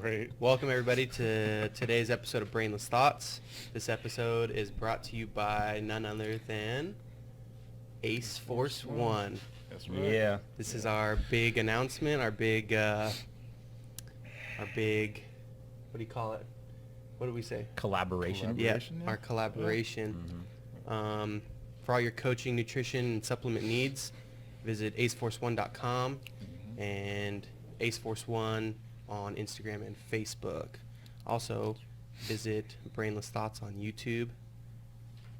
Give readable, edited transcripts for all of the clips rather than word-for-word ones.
Great. Welcome everybody to today's episode of Brainless Thoughts. This episode is brought to you by none other than Ace Force One. That's right. Yeah. This is our big announcement, our big, what do you call it? What do we say? Collaboration. Yeah, Collaboration, yeah. our collaboration. Mm-hmm. For all your coaching, nutrition, and supplement needs, visit aceforce1.com and Ace Force One on Instagram and Facebook. Also, visit Brainless Thoughts on YouTube.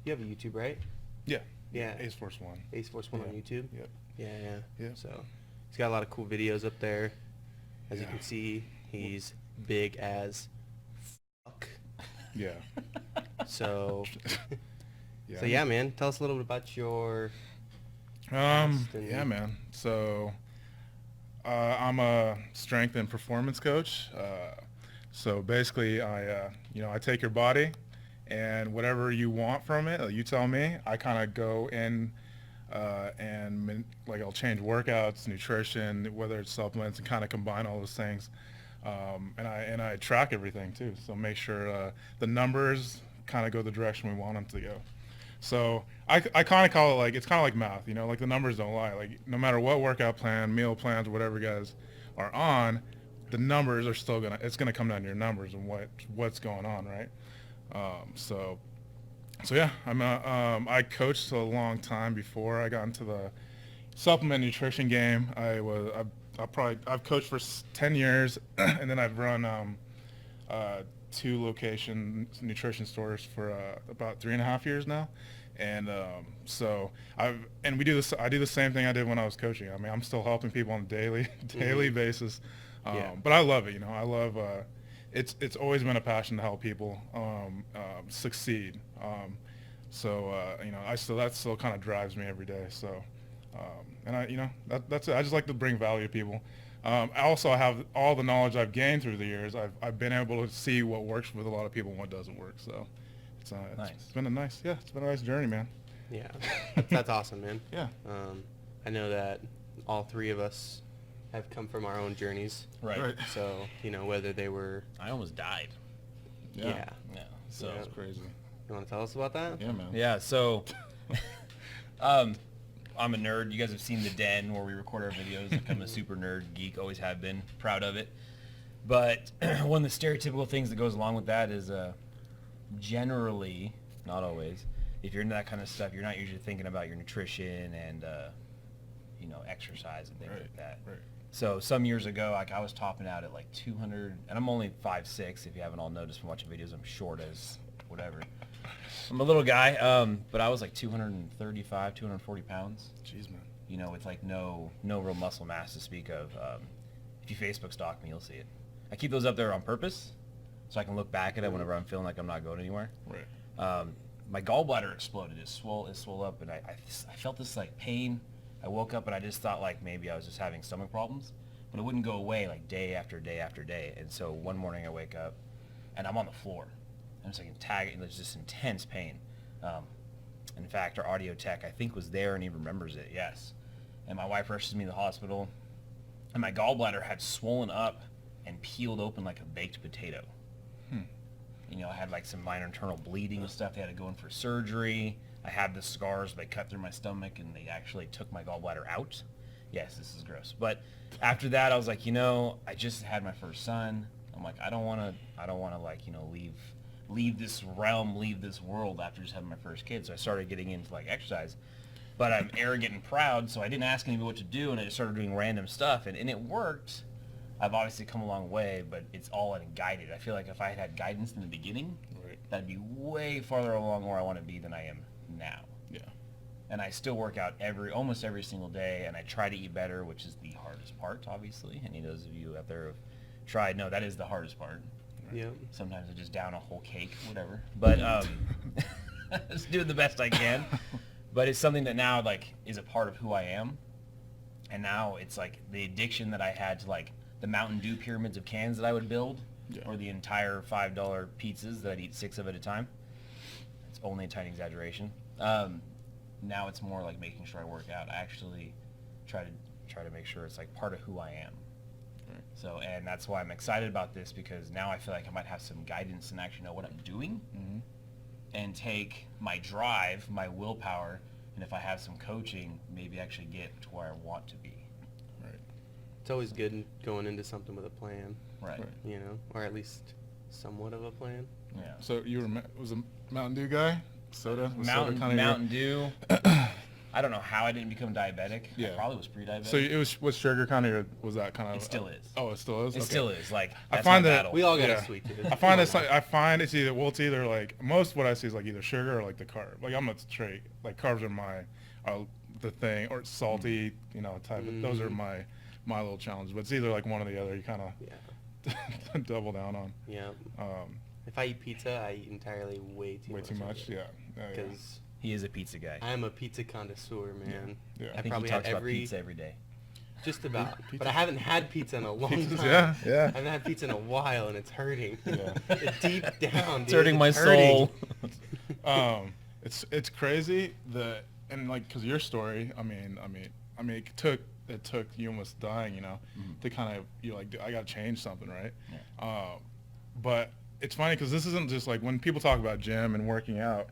You have a YouTube, right? Yeah. Yeah. Ace Force One. Ace Force One on Yeah. YouTube. Yep. Yeah. Yeah. So he's got a lot of cool videos up there. As you Yeah. can see, he's big as fuck. Yeah. So, Yeah. so yeah, man. Tell us a little bit about your. Yeah, man. So, I'm a strength and performance coach. So basically, I take your body, and whatever you want from it, you tell me. I kind of go in, and I'll change workouts, nutrition, whether it's supplements, and kind of combine all those things. And I track everything too. So make sure the numbers kind of go the direction we want them to go. So I kind of call it it's kind of like math, like the numbers don't lie. Like no matter what workout plan, meal plans, whatever you guys are on, the numbers are still it's gonna come down to your numbers and what's going on, right? So yeah, I coached a long time before I got into the supplement nutrition game. I've coached for 10 years, and then I've run 2 location nutrition stores for about 3.5 years now, and so I do the same thing I did when I was coaching. I mean, I'm still helping people on a daily basis, but I love it. I love it's always been a passion to help people succeed. That still kind of drives me every day. So, that's it. I just like to bring value to people. I also have all the knowledge I've gained through the years. I've been able to see what works with a lot of people and what doesn't work. So Nice. it's been a nice journey, man. Yeah, that's awesome, man. Yeah. I know that all 3 of us have come from our own journeys. Right. So, whether they were, I almost died. yeah. Yeah. So. Yeah. That's crazy. You want to tell us about that? Yeah, man. Yeah. So. I'm a nerd. You guys have seen The Den where we record our videos. Like, I'm a super nerd geek. Always have been. Proud of it. But one of the stereotypical things that goes along with that is generally, not always, if you're into that kind of stuff, you're not usually thinking about your nutrition and exercise and things like that. Right. So some years ago, I was topping out at 200, and I'm only 5'6". If you haven't all noticed from watching videos, I'm short as whatever. I'm a little guy, but I was 235, 240 pounds. Jeez, man. With no real muscle mass to speak of. If you Facebook stalk me, you'll see it. I keep those up there on purpose, so I can look back at it whenever I'm feeling like I'm not going anywhere. Right. My gallbladder exploded. It swole up, and I felt this pain. I woke up and I just thought maybe I was just having stomach problems, but it wouldn't go away day after day after day. And so one morning I wake up and I'm on the floor. And it's there's just intense pain. In fact, our audio tech I think was there and he remembers it. Yes. And my wife rushes me to the hospital, and my gallbladder had swollen up and peeled open like a baked potato. I had some minor internal bleeding and stuff. They had to go in for surgery. I had the scars. They cut through my stomach and they actually took my gallbladder out. Yes, this is gross. But after that, I was like, I just had my first son. I'm like, I don't want to leave this realm, leave this world after just having my first kid. So I started getting into exercise. But I'm arrogant and proud, so I didn't ask anybody what to do, and I just started doing random stuff, and it worked. I've obviously come a long way, but it's all unguided. I feel like if I had guidance in the beginning, Right. that'd be way farther along where I want to be than I am now. Yeah. And I still work out almost every single day, and I try to eat better, which is the hardest part, obviously. Any of those of you out there who have tried know that is the hardest part. Yeah. Sometimes I just down a whole cake, whatever. But just doing the best I can. But it's something that now is a part of who I am. And now it's the addiction that I had to the Mountain Dew pyramids of cans that I would build, or the entire $5 pizzas that I'd eat 6 of at a time. It's only a tiny exaggeration. Now it's more making sure I work out. I actually try to make sure it's part of who I am. So, and that's why I'm excited about this, because now I feel like I might have some guidance and actually know what I'm doing, and take my drive, my willpower, and if I have some coaching, maybe actually get to where I want to be. Right. It's always good going into something with a plan, Right. you know, or at least somewhat of a plan. Yeah. So you were was a Mountain Dew guy? Soda? Was soda Mountain, kinda your- Mountain Dew. I don't know how I didn't become diabetic. Yeah. I probably was pre-diabetic. So it was sugar kind of your, was that kind of? It still is. Oh, it still is? It Okay. still is. Like, I that's find my that- battle. We all got Yeah. a sweet tooth. I find it's either, well, it's either like, most what I see is like either sugar or like the carb. Like I'm a straight, like carbs are my, the thing, or it's salty, you know, type of, those are my little challenges. But it's either like one or the other, you kind of Yeah. double down on. Yeah. If I eat pizza, I eat entirely way too Way much. too much, yeah. Because He is a pizza guy. I am a pizza connoisseur, man. Yeah. I I think probably he talks had about pizza every day. just about. Pizza. But I haven't had pizza in a long time. Yeah, yeah. I haven't had pizza in a while, and it's hurting. Yeah. Deep down, It's dude, hurting my hurting. soul. It's crazy and like, cause your story, I mean, it took you almost dying, you know, to kind of, you're like, I got to change something, right? Yeah. But it's funny because this isn't just like when people talk about gym and working out,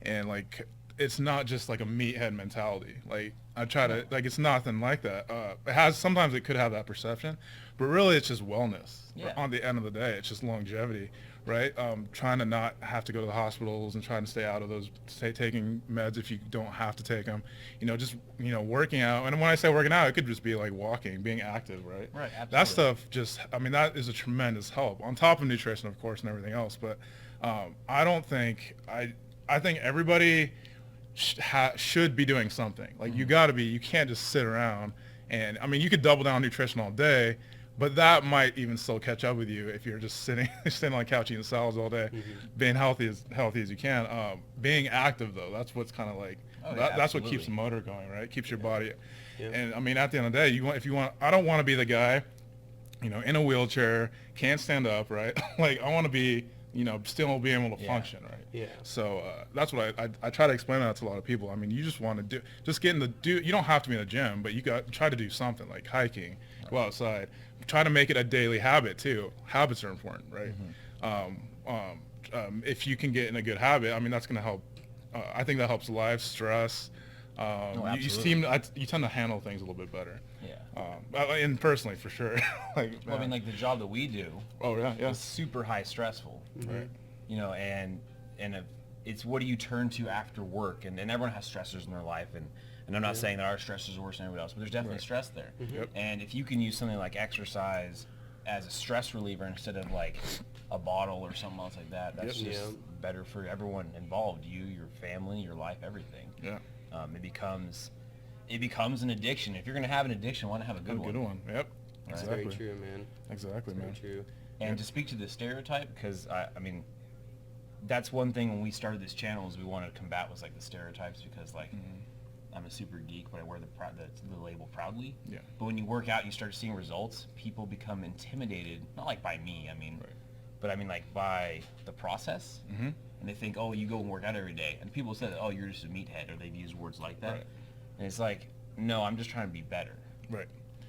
and like it's not just like a meathead mentality. Like I try to, like, it's nothing like that. It has, sometimes it could have that perception, but really it's just wellness. Yeah. On the end of the day, it's just longevity, right? Trying to not have to go to the hospitals and trying to stay out of those, taking meds if you don't have to take them, you know, just, you know, working out. And when I say working out, it could just be like walking, being active, right? Right, absolutely. That stuff just, I mean, that is a tremendous help on top of nutrition, of course, and everything else. But I don't think, I think everybody should be doing something. Like you got to be, you can't just sit around and, I mean, you could double down on nutrition all day, but that might even still catch up with you if you're just sitting on the couch eating salads all day, being healthy as you can. Being active though, that's what's kind of like, that's what keeps the motor going, right? Keeps your body. Yeah. And I mean, at the end of the day, I don't want to be the guy, you know, in a wheelchair, can't stand up, right? Like I want to be, you know, still being able to function, right? Yeah. So that's what I try to explain that to a lot of people. I mean, you just want to you don't have to be in the gym, but you got try to do something like hiking, go outside, try to make it a daily habit too. Habits are important, right? If you can get in a good habit, I mean, that's going to help. I think that helps life, stress. You tend to handle things a little bit better. Yeah. And personally, for sure. Like, Well, I mean, like the job that we do oh yeah, is super high stressful, right. you know, and it's what do you turn to after work, and everyone has stressors in their life, and I'm not saying that our stressors are worse than everybody else, but there's definitely stress there. Yep. And if you can use something like exercise as a stress reliever instead of like a bottle or something else like that, that's Yep. just better for everyone involved, you, your family, your life, everything. Yeah. It becomes an addiction. If you're going to have an addiction, why not have a good one? Good one. Yep. That's Exactly. very true, man. Exactly, Very man. true. And to speak to the stereotype, because I mean, that's one thing when we started this channel is we wanted to combat was like the stereotypes, because like I'm a super geek, but I wear the label proudly. Yeah. But when you work out and you start seeing results, people become intimidated, not like by me, I mean, but I mean like by the process. And they think, oh, you go and work out every day. And people say, oh, you're just a meathead, or they've used words like that. Right. And it's like, no, I'm just trying to be better. Right.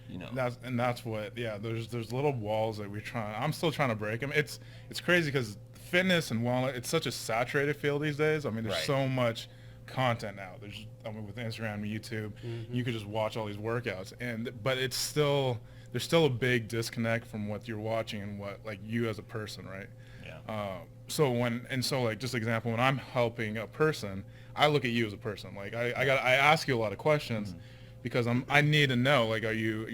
You know. That's what, yeah, there's little walls that I'm still trying to break them. It's crazy because fitness and wellness, it's such a saturated field these days. I mean, there's so much content now. With Instagram and YouTube, you could just watch all these workouts, but there's still a big disconnect from what you're watching and what, like, you as a person, right? Yeah. So like, just example, when I'm helping a person, I look at you as a person. Like I ask you a lot of questions because I need to know, like, are you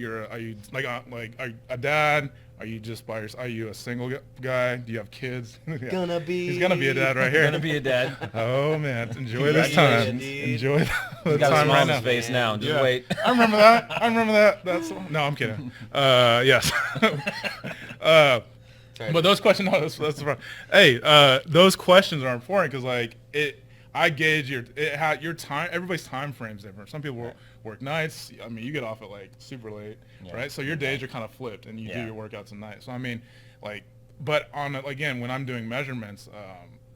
a dad? Are you just by yourself? Are you a single guy? Do you have kids? Yeah. Gonna be. He's gonna be a dad right here. Gonna be a dad. Oh man, enjoy this time. Congratulations. Enjoy the He's got a time smile right on now. his face now. Just Yeah. wait. I remember that. No, I'm kidding. Yes. Sorry. But those questions, no, that's right. Hey, those questions are important because, like, I gauge your time. Everybody's time frame's different. Some people work nights. I mean, you get off at like super late, right? So your days are kind of flipped, and you do your workouts at night. So I mean, like, but again, when I'm doing measurements,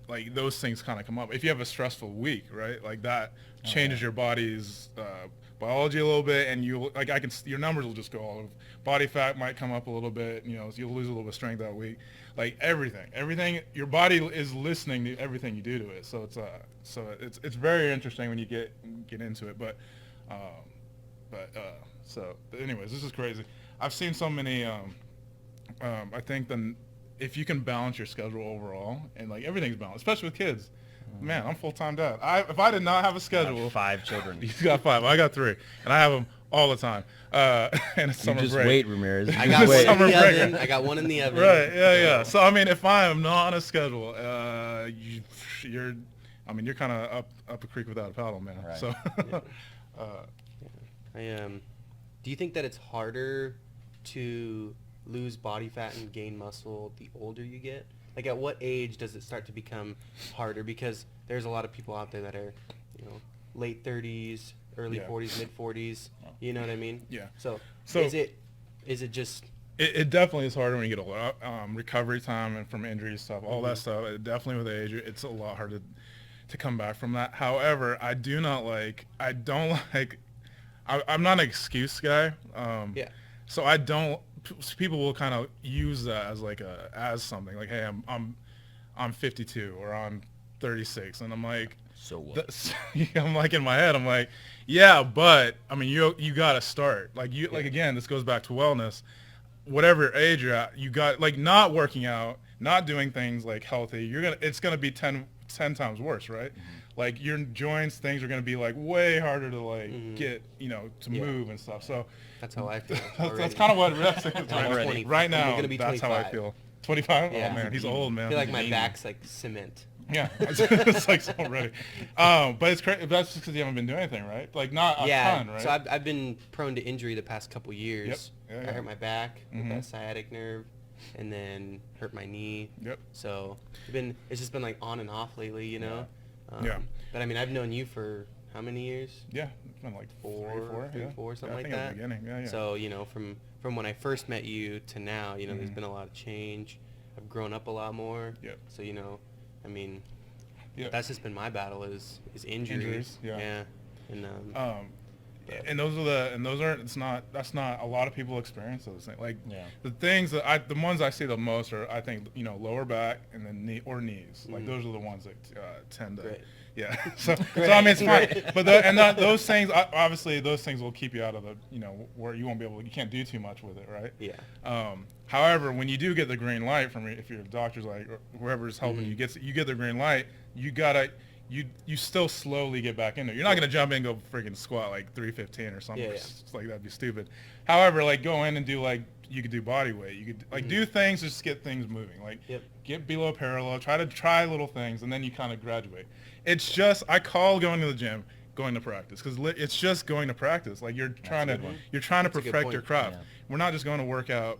like those things kind of come up. If you have a stressful week, right, like that changes your body's biology a little bit, and your numbers will just go all over. Body fat might come up a little bit, you'll lose a little bit of strength that week. Like everything, your body is listening to everything you do to it. So it's very interesting when you get into it. But anyways, this is crazy. I've seen so many. I think if you can balance your schedule overall, and like everything's balanced, especially with kids. Man, I'm full-time dad. If I did not have a schedule, I have 5 children. You got 5. I got 3, and I have them all the time. And it's summer just break. wait, Ramirez. I got one in Summer the break. oven. I got one in the oven. Right? Yeah. So I mean, if I am not on a schedule, you're kind of up a creek without a paddle, man. Right. So. Do you think that it's harder to lose body fat and gain muscle the older you get? Like, at what age does it start to become harder? Because there's a lot of people out there that are, late 30s, early 40s, mid 40s. You know what I mean? Yeah. So is it just? It definitely is harder when you get older. Recovery time and from injuries stuff, all that stuff. Definitely with age, it's a lot harder to come back from that. However, I'm not an excuse guy. So I don't. People will kind of use that as something like, hey, I'm 52 or I'm 36, and I'm like, so what? I'm like in my head, I'm like, yeah, but I mean, you got to start. Like again, this goes back to wellness. Whatever age you're at, you got not working out, not doing things like healthy. It's gonna be 10 times worse, right? Like your joints, things are gonna be like way harder to get, to move and stuff. So that's how I feel. That's kind of what Rex is right now. Gonna be that's 25. how I feel. 25? Yeah. Oh man, he's old, man. I feel like my back's like cement. Yeah, it's like so ready. But it's crazy. That's just because you haven't been doing anything, right? Like not a ton, right? So I've been prone to injury the past couple years. Yep. I hurt my back with that sciatic nerve, and then hurt my knee. Yep. So it's just been like on and off lately, Yeah. But I mean, I've known you for how many years? Yeah, it's been like four, something like I think that. at the beginning. Yeah. So from when I first met you to now, there's been a lot of change. I've grown up a lot more. Yep. So I mean, that's just been my battle is injuries. Yeah. And that's not a lot of people experience those things. Like the things the ones I see the most are, I think, lower back and then knees. Like those are the ones that tend to. Great. Yeah. So I mean, it's fine. But those things, obviously, those things will keep you out of the, where you can't do too much with it, right? Yeah. However, when you do get the green light from, if your doctor's like, or whoever's helping you get the green light, you still slowly get back in there. You're not gonna jump in and go freaking squat like 315 or something. Yeah. It's like that'd be stupid. However, like go in and do you could do body weight. You could do things just to get things moving. Like get below parallel. Try little things, and then you kind of graduate. It's just I call going to the gym going to practice because it's just going to practice. Like you're trying to perfect your craft. Yeah. We're not just going to work out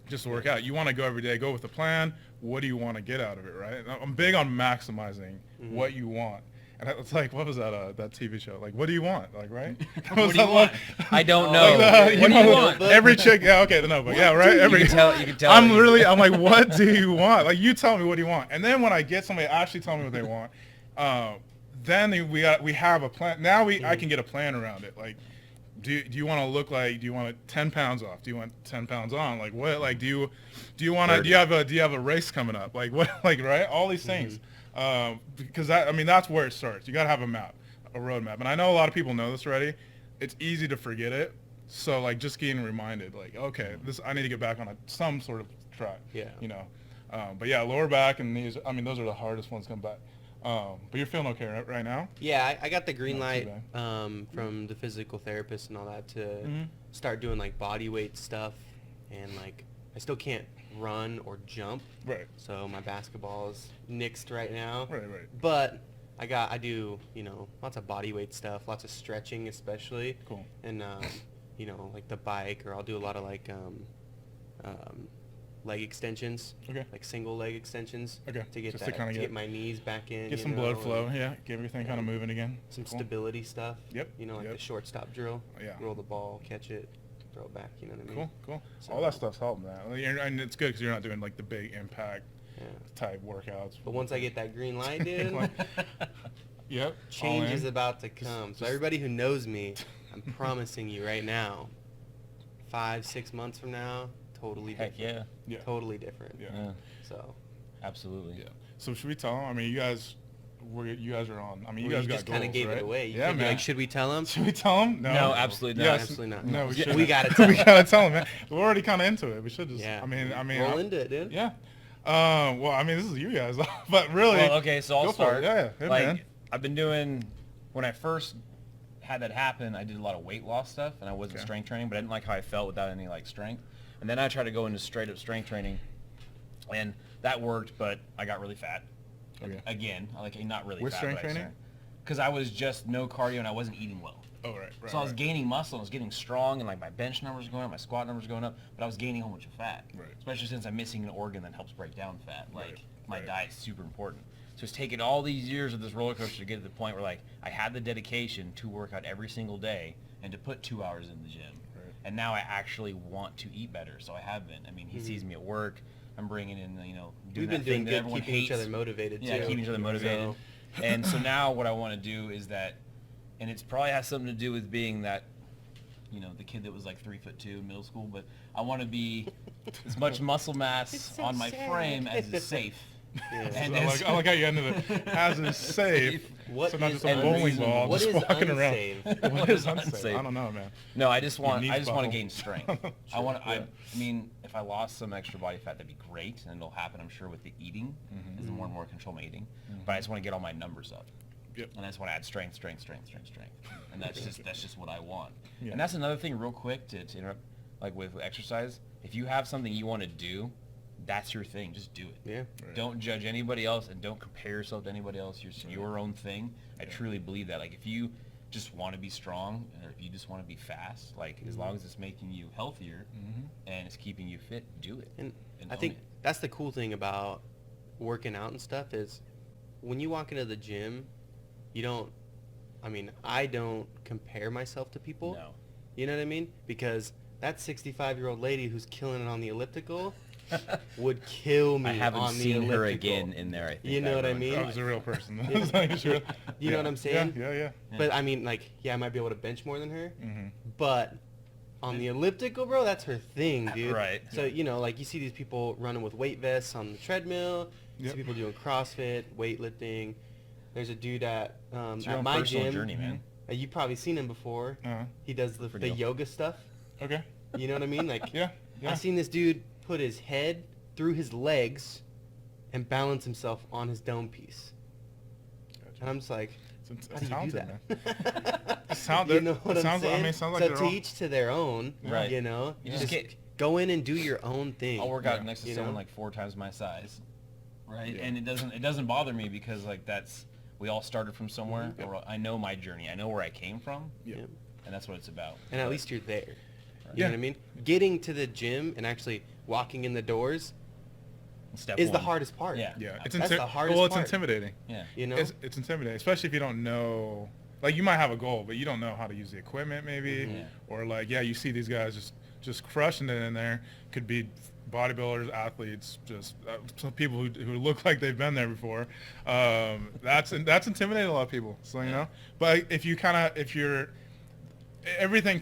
just to work out. You want to go every day, go with a plan. What do you want to get out of it, right? I'm big on maximizing what you want. And it's like, what was that TV show? Like, what do you want? Like, right? What do you want? I don't know. Like what do you want? Every chick, the Notebook. Yeah, right? You can tell. I'm like, what do you want? Like, you tell me what do you want. And then when I get somebody actually tell me what they want, then we have a plan. Now I can get a plan around it. Like, do you want to look like? Do you want 10 pounds off? Do you want 10 pounds on? Like what? Like do you want to? Do you have a race coming up? Like what? Like right? All these things. Because that's where it starts. You got to have a roadmap. And I know a lot of people know this already. It's easy to forget it. So like just getting reminded, like okay, I need to get back on some sort of track. Yeah. But yeah, lower back and knees. I mean, those are the hardest ones to come back. But you're feeling okay right now? Yeah, I got the green light from the physical therapist and all that to start doing like body weight stuff, and like I still can't run or jump. Right. So my basketball is nixed right now. Right. But I do lots of body weight stuff, lots of stretching especially. Cool. And like the bike, or I'll do a lot of like leg extensions. Okay. Like single leg extensions. Okay. To get Just that, to kind of get my knees back in. Get some blood flow. Yeah. Get everything kind of moving again. Some Cool. stability stuff. Yep. Like the shortstop drill. Yeah. Roll the ball, catch it, throw it back. You know what I mean? Cool. So, all that stuff's helping, man. And it's good because you're not doing like the big impact type workouts. But once I get that green light, dude, Yep. change is about to come. So everybody who knows me, I'm promising you right now, 5-6 months from now, totally Heck different. Yeah. Totally different. Yeah. Yeah. So Absolutely. Yeah. So should we tell them? I mean, you guys are on. I mean, you well, guys you got just kind of goals, gave right? it away. You Yeah, could be man. like, should we tell them? Should we tell them? No, absolutely Yes. not. Absolutely not. No, we Yeah, should. we gotta tell we 'em. gotta tell them, man. We're already kind of into it. We should just. Yeah. I mean, roll into it, dude. Yeah. Well, I mean, this is you guys, but really. Well, okay, so I'll go for it. start. Yeah, yeah, like, man. I've been doing, when I first had that happen, I did a lot of weight loss stuff, and I wasn't Okay. strength training, but I didn't like how I felt without any, like, strength. And then I tried to go into straight up strength training, and that worked, but I got really fat. Okay. Again, like, not really With fat. strength training? Because I was just no cardio, and I wasn't eating well. Oh, right. So I was gaining muscle, I was getting strong, and like my bench numbers were going up, my squat numbers were going up, but I was gaining a whole bunch of fat. Right. Especially since I'm missing an organ that helps break down fat. Like Right, my right. diet's super important. So it's taken all these years of this roller coaster to get to the point where like I had the dedication to work out every single day and to put 2 hours in the gym. Right. And now I actually want to eat better, so I have been. I mean, he sees me at work. I'm bringing in, doing We've that been thing doing that good, everyone keeping hates. each other motivated Yeah, too. keeping each other motivated. So- And so now what I want to do is that, and it's probably has something to do with being that, the kid that was like 3'2" in middle school, but I want to be as much muscle mass It's so on my sad. frame as is safe. Yeah. And I like how you ended it. As is safe. What So not is just a bowling unreasonable? ball, What just is walking unsafe? around. What is unsafe? Unsafe. I don't know, man. No, I just want Your to knees buckle. gain strength. I Sure, want yeah. I mean, if I lost some extra body fat, that'd be great, and it'll happen, I'm sure, with the eating, as the more and more I control my eating. But I just want to get all my numbers up. Yep. And I just want to add strength, and that's just what I want. Yeah. And that's another thing, real quick, to interrupt, like with exercise. If you have something you want to do, that's your thing. Just do it. Yeah. Right. Don't judge anybody else, and don't compare yourself to anybody else. It's your own thing. I truly believe that. Like, if you just want to be strong, or if you just want to be fast, like, as long as it's making you healthier and it's keeping you fit, do it. And I own think it. that's the cool thing about working out and stuff is when you walk into the gym, I don't compare myself to people. No. You know what I mean? Because that 65-year-old lady who's killing it on the elliptical would kill me I haven't on the seen elliptical. her again in there, I think. You know what I ruined her mean? That life. was a real person. Yeah. Sure. You know what I'm saying? Yeah, yeah. But I mean, like, yeah, I might be able to bench more than her, Mm-hmm. but on the elliptical, bro, that's her thing, dude. Right. So, like, you see these people running with weight vests on the treadmill. You Yep. see people doing CrossFit, weightlifting. There's a dude at It's your at own my personal gym. journey, man. You've probably seen him before. Uh-huh. He does the Pretty cool. yoga stuff. Okay. You know what I mean? Like, Yeah. Yeah. I seen this dude put his head through his legs and balance himself on his dome piece. Gotcha. And I'm just like, It's how do you do talented, that? man. You know what it I'm sounds like- I saying? mean, it sounds like so they're to all- each to their own, Right. you know? You You just just get- go in and do your own thing. I'll work out Yeah. next to You someone know? like 4 times my size, right? Yeah. And it doesn't bother me because like we all started from somewhere. Mhm. Or I know my journey. I know where I came from, Yeah. Yeah. and that's what it's about. And at But- least you're there. You Yeah. know what I mean? Getting to the gym and actually walking in the doors Step is the one. hardest part. Yeah. Yeah. That's the hardest Well, it's part. intimidating. Yeah. You know? It's intimidating, especially if you don't know. Like, you might have a goal, but you don't know how to use the equipment, maybe, Mhm. Yeah. or like, you see these guys just crushing it in there. Could be bodybuilders, athletes, just some people who look like they've been there before. That's intimidating a lot of people. So but if you're everything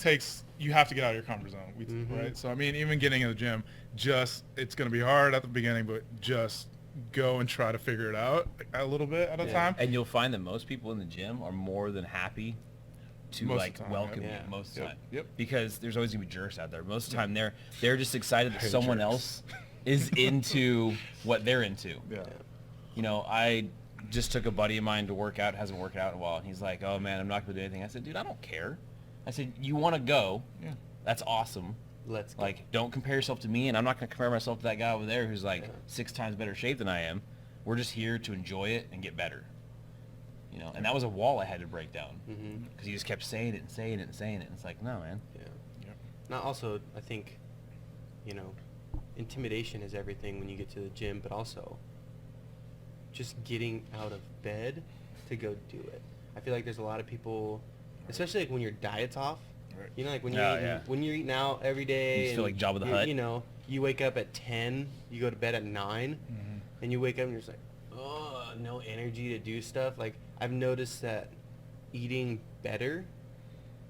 you have to get out of your comfort zone, Mhm. right? So I mean, even getting in the gym, it's going to be hard at the beginning, but just go and try to figure it out a little bit at a Yeah. time. And you'll find that most people in the gym are more than happy to Most of like the time, welcome yeah. you most of the Yep, time. yep. Because there's always gonna be jerks out there. Most of the time they're just excited that hate someone jerks. else is into what they're into. Yeah. I just took a buddy of mine to work out, hasn't worked out in a while, and he's like, "Oh man, I'm not gonna do anything." I said, "Dude, I don't care." I said, "You want to go? Yeah. That's awesome. Let's go. Like, don't compare yourself to me, and I'm not gonna compare myself to that guy over there who's like Yeah. 6 times better shape than I am. We're just here to enjoy it and get better." And that was a wall I had to break down Mhm. because he just kept saying it and saying it and saying it. And it's like, no, man. Yeah. Yep. Now, also, I think, intimidation is everything when you get to the gym, but also just getting out of bed to go do it. I feel like there's a lot of people, especially like when your diet's off. Right. Like when Oh, you're yeah. when you're eating out every day. You just feel and like Jabba the Hutt. You wake up at 10, you go to bed at 9, Mhm. and you wake up and you're just like, oh, no energy to do stuff. Like, I've noticed that eating better,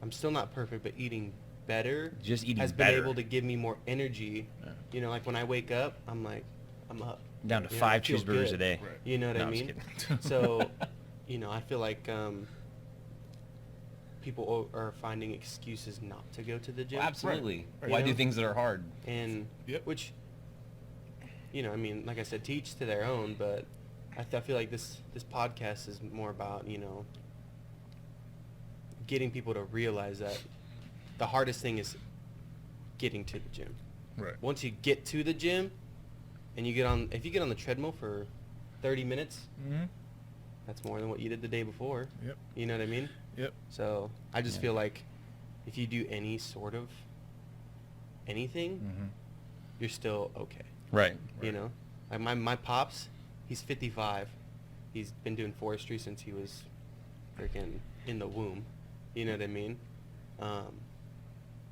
I'm still not perfect, but eating better Just eating has better. been able to give me more energy. Yeah. You know, like when I wake up, I'm like, I'm up. Down to You know, I 5 feel cheeseburgers good. a day. Right. You know what No, I I'm just mean? kidding. So, you know, I feel like people are finding excuses not to go to the gym. Well, absolutely. Right. Why You do know? things that are hard? And Yep. which, you know, I mean, like I said, teach to their own, but I feel like this podcast is more about, you know, getting people to realize that the hardest thing is getting to the gym. Right. Once you get to the gym and if you get on the treadmill for 30 minutes, Mm-hmm. that's more than what you did the day before. Yep. You know what I mean? Yep. So I just Yeah. feel like if you do any sort of anything, Mm-hmm. you're still okay. Right. You know, like my pops, he's 55. He's been doing forestry since he was freaking in the womb. You know what I mean?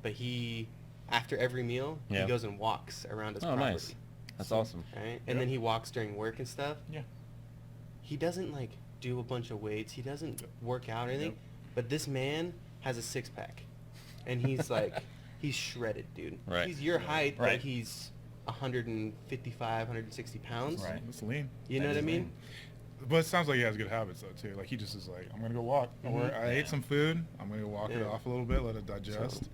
But he, after every meal, Yeah. he goes and walks around his Oh, property. nice. That's awesome. Right? And Yep. then he walks during work and stuff. Yeah. He doesn't like do a bunch of weights. He doesn't Yep. work out or anything. Yep. But this man has a six pack, and he's like, he's shredded, dude. Right. He's your height, Right. but he's 155, 160 pounds. Right. It's lean. You know That what I is mean? lean. But it sounds like he has good habits though too. Like he just is like, I'm gonna go walk. Mhm. I Yeah. ate some food. I'm gonna walk it Yeah. off a little bit, let it digest. So-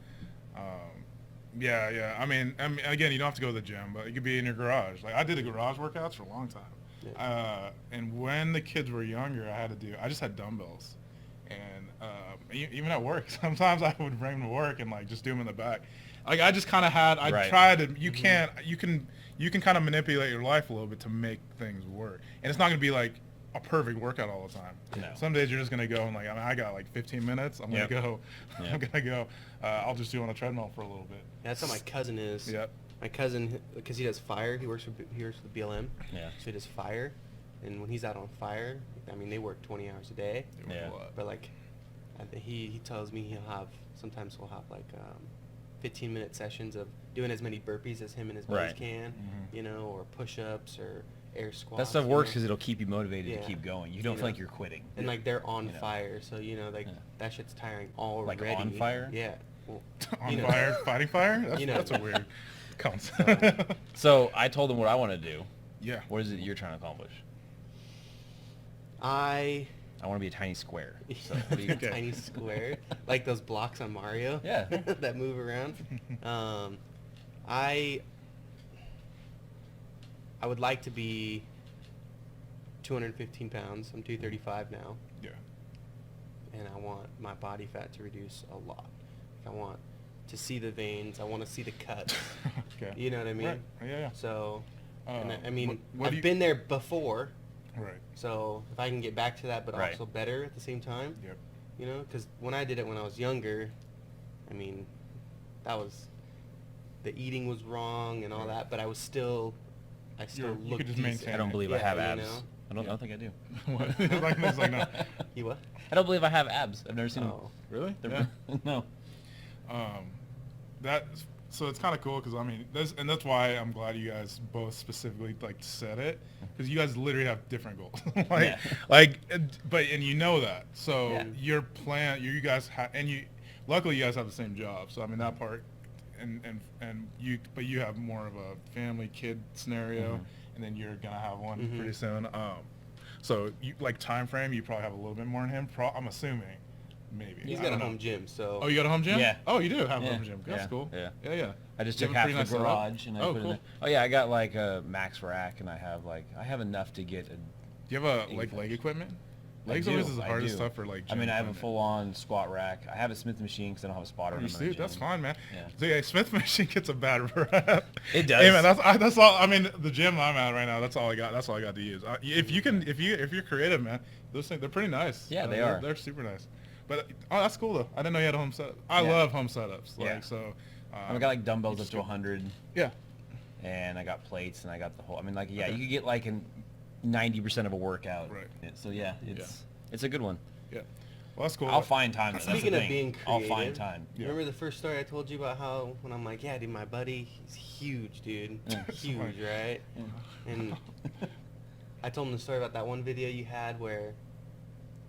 Yeah. I mean, again, you don't have to go to the gym, but you could be in your garage. Like I did the garage workouts for a long time. Yeah. And when the kids were younger, I just had dumbbells, and even at work, sometimes I would bring them to work and like just do them in the back. Like I just kind of I Right. tried to. You can kind of manipulate your life a little bit to make things work, and it's not gonna be like a perfect workout all the time. No. Some days you're just gonna go and like, I got like 15 minutes. I'm gonna Yep. go. Yep. I'm gonna go. I'll just do on a treadmill for a little bit. That's how my cousin is. Yep. My cousin, because he does fire, he works for BLM. Yeah. So he does fire, and when he's out on fire, I mean, they work 20 hours a day. Yeah. But like, he tells me sometimes he'll have like 15-minute sessions of doing as many burpees as him and his buddies Right. can, Mhm. you know, or push-ups or air squats. That stuff you works know? because it'll keep you motivated Yeah. to keep going. You don't You feel know. like you're quitting. And like they're on You know. fire, so you know, like Yeah. that shit's tiring already. on fire? Yeah. Well, On you know. fire, fighting fire. You know. That's a weird concept. So I told them what I want to do. Yeah. What is it you're trying to accomplish? I I want to be a tiny square. So what do you, Okay. tiny square, like those blocks on Mario. Yeah. that move around. I would like to be 215 pounds. I'm 235 now, Yeah. and I want my body fat to reduce a lot. I want to see the veins. I want to see the cuts. Okay. You know what I mean? Right. Yeah. So, and I mean, what do I've you- been there before. Right. So if I can get back to that, but Right. also better at the same time, Yep. you know, because when I did it when I was younger, I mean, the eating was wrong and all Right. that, but I still You looked could just decent. maintain I don't it. believe I Yeah, have you abs. know? I don't think I do. What? It's like no. You what? I don't believe I have abs. I've never seen Oh. Really? them. Yeah. No. So it's kind of cool because I mean, that's why I'm glad you guys both specifically like said it because you guys literally have different goals. Yeah. But you know that. So Yeah. your plan, you guys have, luckily you guys have the same job. So I mean that part, but you have more of a family kid scenario, Mhm. and then you're gonna have one Mhm. pretty soon. So you like time frame, you probably have a little bit more than him. I'm assuming, maybe. He's I got a don't know. home gym, so. Oh, you got a home gym? Yeah. Oh, you do have a Yeah. home gym. That's Yeah. cool. Yeah. Yeah. I just You took have a half pretty the nice setup? garage and I Oh, put it cool. in there. Oh yeah, I got like a max rack and I have enough to get a. Do you have a Eight leg inch. equipment? I Legs do, always is the I hardest do. stuff for like. I mean, gym I have a equipment. full-on squat rack. I have a Smith machine because I don't have a spotter. You when I'm in see, the that's gym. fine, man. Yeah. So yeah, Smith machine gets a bad rap. It does. Hey man, that's all. I mean, the gym I'm at right now, that's all I got. That's all I got to use. If you're creative, man, those things they're pretty nice. Yeah, they are. They're super nice. But that's cool though. I didn't know you had a home setup. I Yeah. love home setups. Like Yeah. so. I got like dumbbells you up just to go- 100, Yeah. and I got plates, and I got the whole. I mean, like yeah, Okay. you could get like 90% of a workout. Right. Yeah, so yeah, it's a good one. Yeah. Well, that's cool. I'll find time. Though. Speaking That's the of thing. being I'll creative, find time. Yeah. Remember the first story I told you about how when I'm like, yeah, dude, my buddy, he's huge, dude, Yeah. huge, right? And I told him the story about that one video you had where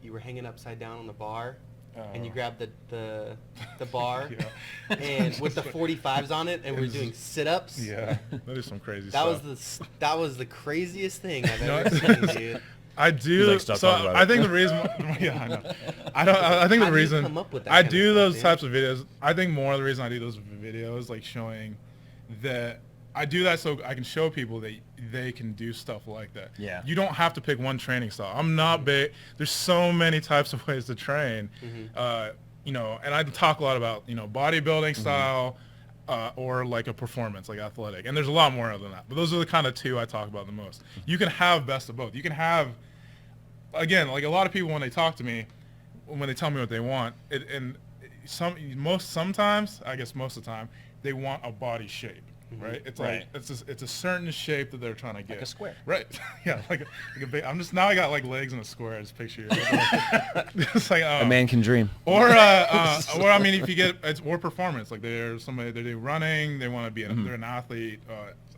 you were hanging upside down on the bar and you grab the bar, Yeah. and with the 45s on it, and we're doing sit-ups. Yeah, that is some crazy That stuff. that was the craziest thing I've No, ever seen, dude. I do. like, "Stop So talking about I it." think the reason, yeah, I know. I don't. I think How the do you reason come up with that I kind of do stuff, those dude? types of videos. I think more of the reason I do those videos, like showing that I do that so I can show people that they can do stuff like that. Yeah. You don't have to pick one training style. I'm not big. There's so many types of ways to train. You know, and I talk a lot about, you know, bodybuilding style. Or like a performance, like athletic. And there's a lot more than that. But those are the kind of two I talk about the most. You can have best of both. You can have, again, like a lot of people when they talk to me, when they tell me what they want, sometimes, I guess most of the time, they want a body shape, right? It's Right. like, it's a certain shape that they're trying to get. Like a square. Right. Yeah, like a big, I'm just, now I got like legs in a square, I just picture it. It's like, A man can dream. or I mean, if you get or performance, like they're running, they want to be they're an athlete,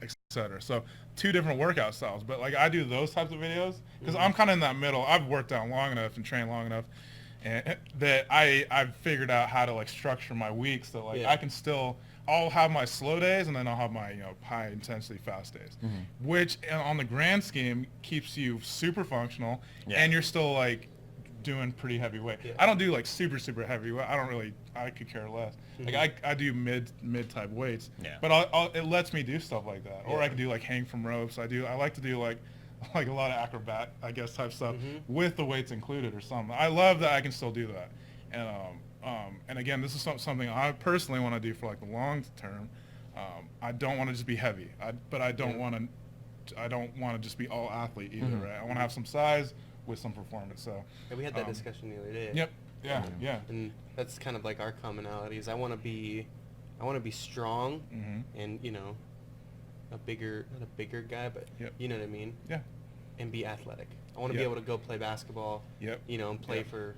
etc. So two different workout styles. But like I do those types of videos because I'm kind of in that middle. I've worked out long enough and trained long enough, and that I've figured out how to like structure my weeks so like I can still. I'll have my slow days and then I'll have my, you know, high intensity fast days, which on the grand scheme keeps you super functional and you're still like doing pretty heavy weight. I don't do like super heavy weight. I could care less. Like I do mid type weights, but it lets me do stuff like that. Or I can do like hang from ropes. I like to do like a lot of acrobat, I guess, type stuff with the weights included or something. I love that I can still do that. And again, this is something I personally want to do for like the long term. I don't want to just be heavy, but I don't want to just be all athlete either, right? I want to have some size with some performance. So Yeah, we had that discussion the other day. Yep. Yeah. And that's kind of like our commonalities. I want to be strong, and you know, not a bigger guy, but you know what I mean. Yeah. And be athletic. I want to be able to go play basketball. You know, and play for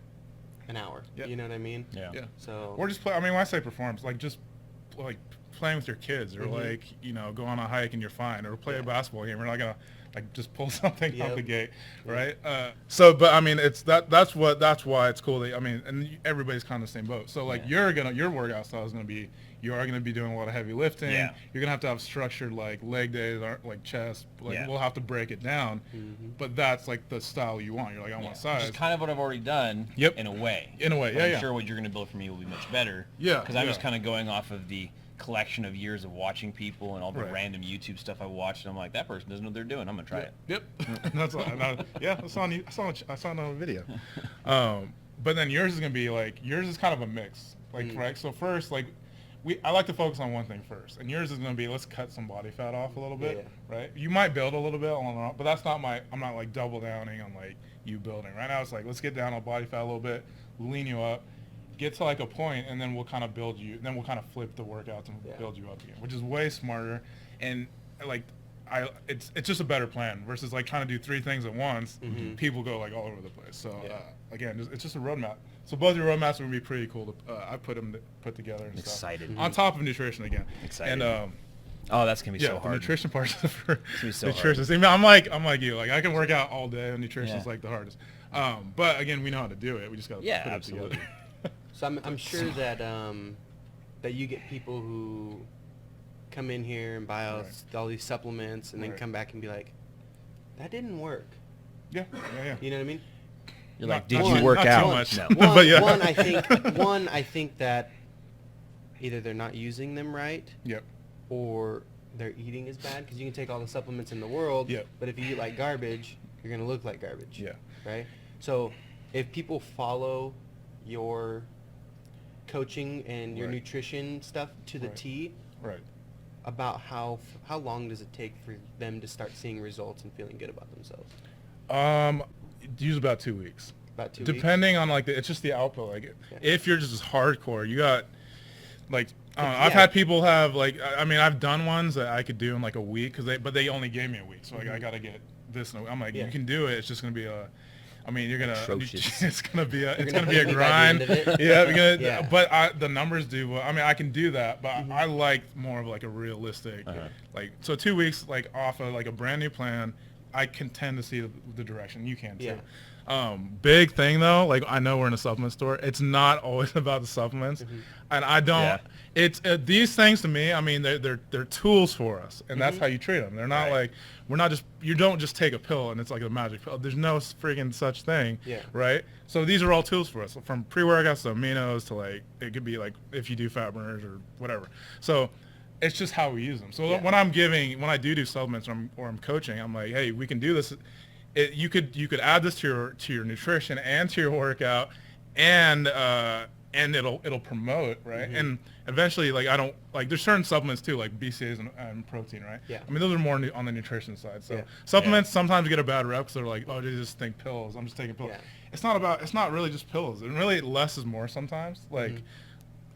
an hour. You know what I mean? Yeah. So. Or just play. I mean, when I say performance, like just like playing with your kids, or like, you know, go on a hike and you're fine, or play a basketball game. We're not gonna like just pull something out the gate, right? So, but I mean, it's that's why it's cool. That, I mean, and everybody's kind of the same boat. So like your workout style is gonna be, you are gonna be doing a lot of heavy lifting. You're gonna have structured like leg days, or like chest. Like we'll have to break it down, but that's like the style you want. You're like, I want size. Which is kind of what I've already done. In a way. In a way, but I'm sure what you're gonna build for me will be much better. Because I'm just kind of going off of the collection of years of watching people and all the random YouTube stuff I watched, and I'm like, that person doesn't know what they're doing. I'm gonna try it. That's I saw it on a video. But then yours is gonna be like, yours is kind of a mix, like right. So first, like I like to focus on one thing first, and yours is gonna be, let's cut some body fat off a little bit, right? You might build a little bit on, but that's not I'm not like double downing on like you building. Right now it's like, let's get down on body fat a little bit, lean you up, get to like a point, and then we'll kind of build you. Then we'll kind of flip the workouts and build you up again, which is way smarter. And like, it's just a better plan versus like trying to do 3 things at once. People go like all over the place. So again, it's just a roadmap. So both your roadmaps are gonna be pretty cool. I put together. And Excited. Stuff. On top of nutrition again. Excited. And oh, that's gonna be so the hard. nutrition part for so nutrition. I mean, I'm like you. Like I can work out all day, and nutrition is like the hardest. But again, we know how to do it. We just gotta put it together. So I'm sure that that you get people who come in here and buy all these supplements and then come back and be like, that didn't work. Yeah. You know what I mean? You're like, did you work out? No. One, I think that either they're not using them right, or their eating is bad, because you can take all the supplements in the world, but if you eat like garbage, you're gonna look like garbage. Right. So if people follow your coaching and your nutrition stuff to the T, about how long does it take for them to start seeing results and feeling good about themselves? Use about 2 weeks. About 2 weeks? Depending on like it's just the output. Like if you're just hardcore, you got like I've had people have like, I mean, I've done ones that I could do in like a week but they only gave me a week, so like I gotta get this. I'm like, you can do it. It's just gonna be I mean, you're gonna. Atrocious. It's gonna be a grind. But the numbers do. Well, I mean, I can do that, but I like more of like a realistic, like, so 2 weeks like off of like a brand new plan. I can tend to see the direction. You can too. Big thing though, like I know we're in a supplement store. It's not always about the supplements, and I don't. Yeah. It's these things to me. I mean, they're tools for us, and that's how you treat them. They're not like we're not just. You don't just take a pill and it's like a magic pill. There's no freaking such thing. Yeah. Right. So these are all tools for us, from pre-workouts to aminos to like it could be like if you do fat burners or whatever. So it's just how we use them. So when I do supplements or I'm coaching, I'm like, hey, we can do this. You could add this to your nutrition and to your workout, and it'll promote, right? And eventually, like I don't like there's certain supplements too, like BCAAs and protein, right? Yeah. I mean those are more on the nutrition side. So supplements sometimes get a bad rep because they're like, oh, they just think pills. I'm just taking pills. Yeah. It's not really just pills. And really less is more sometimes. Like.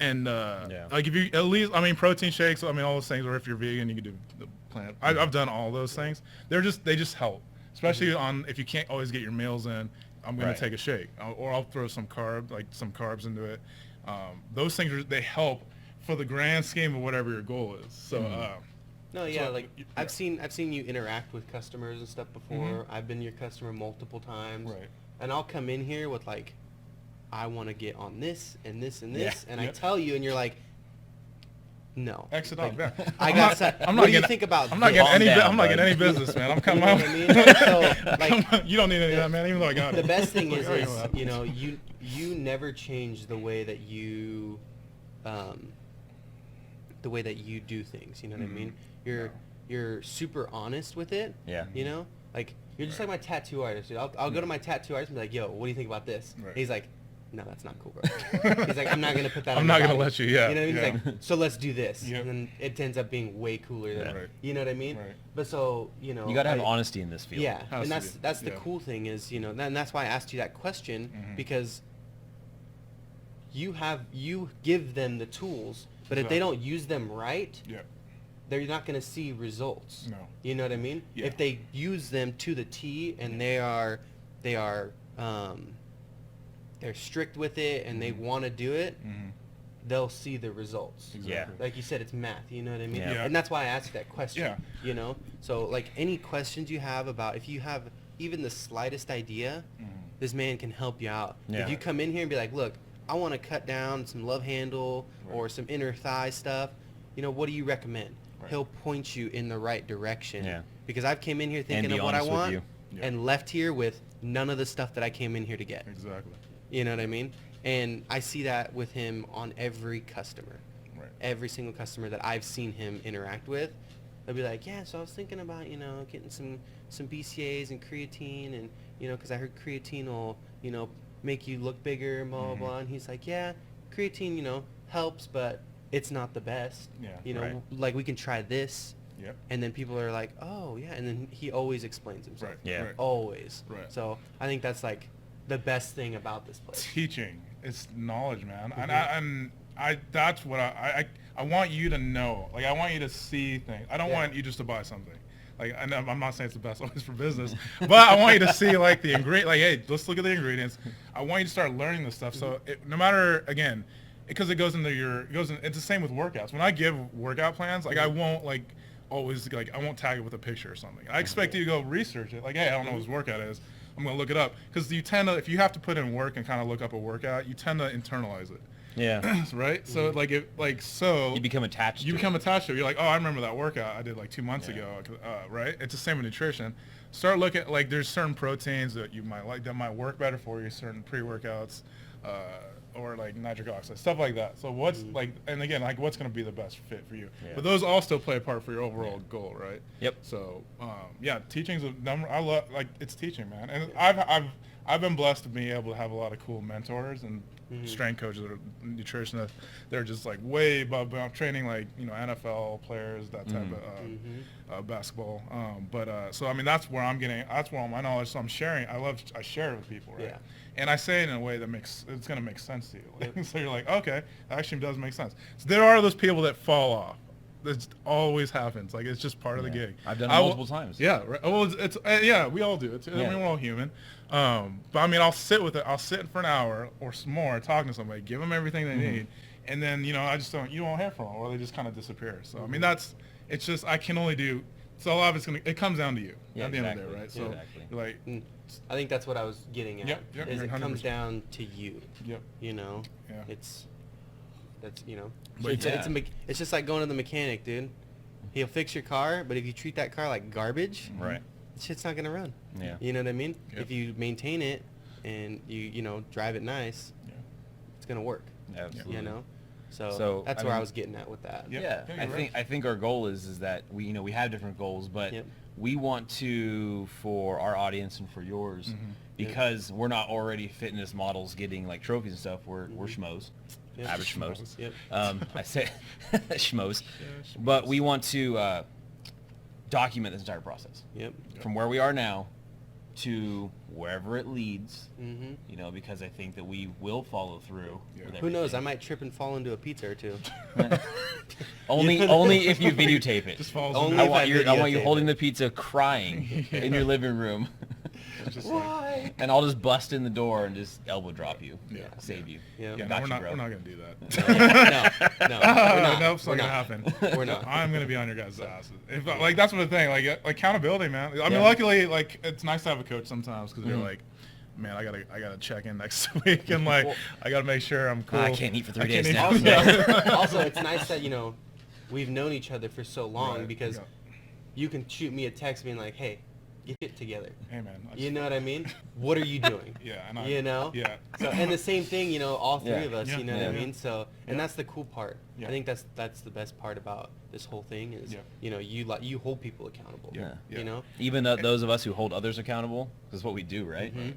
And like if you at least, I mean, protein shakes, I mean, all those things, or if you're vegan, you can do the plant. I've done all those things. They just help, especially on if you can't always get your meals in. I'm gonna take a shake, or I'll throw some carbs into it. Those things they help for the grand scheme of whatever your goal is. So. No, yeah, like I've seen you interact with customers and stuff before. I've been your customer multiple times, Right. And I'll come in here with like, I want to get on this and this and this, and I tell you, and you're like, no. Exit like, off. Yeah. I got set. I'm what not do you getting, think about I'm not this? getting any. Calm I'm not down, getting any bud. business, man. I'm You coming. know what I mean? So, like, you don't need any of that, man. Even though I got it. the best thing is Like, you know, you never change the way that you do things. You know what I mean? You're super honest with it. Yeah. You know, like you're just like my tattoo artist, dude. I'll go to my tattoo artist and be like, yo, what do you think about this? Right. He's like, no, that's not cool, bro. He's like, I'm not gonna put that. I'm on not your gonna body. let you. Yeah. You know what I mean? Yeah. He's like, so let's do this, Yep. and then it ends up being way cooler than. Right. You know what I mean? Right. But so you know, You got to have honesty in this field. yeah, Has and to be. that's the Yeah. cool thing is, you know, and that's why I asked you that question, because you give them the tools, but if they Exactly. don't use them right, Yeah. they're not going to see results. No. You know what I mean? Yeah. If they use them to the T and they're strict with it and they want to do it, they'll see the results. Exactly. Like you said, it's math. You know what I mean? Yeah. Yeah. And that's why I asked that question. Yeah. You know? So, like, any questions you have about, if you have even the slightest idea, this man can help you out. Yeah. If you come in here and be like, look, I want to cut down some love handle or some inner thigh stuff, you know, what do you recommend? Right. He'll point you in the right direction. Yeah. Because I've came in here thinking be of what I honest with want you. Yeah. and left here with none of the stuff that I came in here to get. Exactly. You know what I mean? And I see that with him on every customer. Right. Every single customer that I've seen him interact with, they'll be like, yeah, so I was thinking about, you know, getting some BCAAs and creatine, and, you know, because I heard creatine will, you know, make you look bigger and blah, blah, blah. And he's like, yeah, creatine, you know, helps, but it's not the best. Yeah. You know, Right. like we can try this. Yep. And then people are like, oh, yeah. And then he always explains himself. Right. Yeah. Right. Always. Right. So I think that's like the best thing about this place. Teaching, it's knowledge, man. Mhm. And that's what I want you to know. Like I want you to see things. I don't Yeah. want you just to buy something. Like I'm not saying it's the best always for business, but I want you to see like the ingredient. Like, hey, let's look at the ingredients. I want you to start learning this stuff. So no matter, again, because it goes into it's the same with workouts. When I give workout plans, like I won't like always like I won't tag it with a picture or something. I expect you to go research it. Like, hey, I don't know what this workout is. I'm gonna look it up, because you tend to, if you have to put in work and kind of look up a workout, you tend to internalize it. Yeah. Right? So You become attached you to become it. attached to it. You're like, oh, I remember that workout I did like 2 months ago, right? It's the same with nutrition. Start looking, like there's certain proteins that you might like that might work better for you, certain pre-workouts, or like nitric oxide, stuff like that. So what's like, and again, like what's going to be the best fit for you? Yeah. But those all still play a part for your overall goal, right? Yep. So yeah, teaching's a number. I love, like, it's teaching, man. And I've been blessed to be able to have a lot of cool mentors and strength coaches that are nutritionists. They're just like way above. I'm training like, you know, NFL players, that type of basketball. So I mean, that's where that's where all my knowledge. So I'm sharing. I share it with people, right? Yeah. And I say it in a way that it's going to make sense to you. Like, so you're like, okay, that actually does make sense. So there are those people that fall off. That always happens. Like, it's just part of the gig. I've done it multiple times. Yeah. Right. Well, it's yeah, we all do it. I mean, we're all human. But I mean, I'll sit with it. I'll sit for an hour or more talking to somebody, give them everything they need, and then, you know, you won't hear from them, or they just kind of disappear. So I mean, it's just, I can only do So a lot of it's it comes down to you Yeah, at the end of the day, exactly. right? So Exactly. like, I think that's what I was getting at. Yep, yep, is you're it comes 100%. down to you. yep, You know, yeah. that's you know, But it's just like going to the mechanic, dude. He'll fix your car, but if you treat that car like garbage, Right. shit's not gonna run. Yeah. You know what I mean? Yep. If you maintain it and you know drive it nice, Yeah. it's gonna work. Absolutely. You know, so, So, that's I where I mean- was getting at with that. Yep. Yeah, Yeah, I you're think right. I think our goal is that we have different goals, but Yep. we want to, for our audience and for yours, Mhm. because we're not already fitness models getting like trophies and stuff. We're schmoes, Yep. average schmoes. Schmoes. Yep. I say schmoes, schmoes. but we want to document this entire process Yep. from where we are now to wherever it leads. Mm-hmm. You know, because I think that we will follow through. Yeah. With Who knows? I everything. might trip and fall into a pizza or two. only if you videotape it. Just falls Only into I if want, I I want you videotape holding it. the pizza crying in your living room. It's just like, And I'll just bust in the door and just elbow drop you. Yeah. Save you. Yeah. yeah, no, Got we're you, not bro. gonna do that. No, Oh, we're not. nope, it's We're not not. gonna happen. We're not. I'm gonna be on your guys' asses. If like that's what the thing, like accountability, man. I mean, Yeah. luckily, like it's nice to have a coach sometimes because Mhm. you're like, man, I gotta check in next week and like Well- I gotta make sure I'm cool. I can't eat for 3 I can't days eat- now. Also, Yeah. also, it's nice that we've known each other for so long Right, because yeah. you can shoot me a text being like, "Hey, get it together." Hey man, I You just- know what I mean? What are you doing? Yeah, and I, You know? Yeah. So and the same thing, all three Yeah. of us. Yeah. You know what I Yeah. mean? So and Yeah. that's the cool part. Yeah. I think that's the best part about this whole thing is Yeah. you hold people accountable. Yeah. You know? Even those of us who hold others accountable, because what we do, right? Mhm.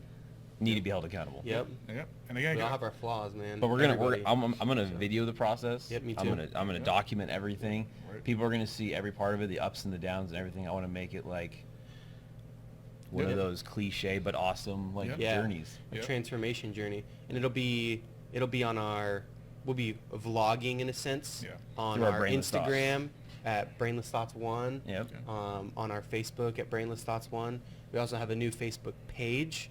Need to be held accountable. Yep. Yep. And again, We all have our flaws, man. But Everybody. I'm gonna So. video the process. Yep, me I'm too. gonna Yeah. document everything. Right. People are gonna see every part of it, the ups and the downs and everything. I want to make it like one Yeah. of those cliche but awesome like Yeah. journeys. A Yep. transformation journey, and it'll be on our. We'll be vlogging in a sense Yeah. on Through our our Brainless Thoughts. Instagram at BrainlessThoughts1. Yep. On our Facebook at BrainlessThoughts1. We also have a new Facebook page.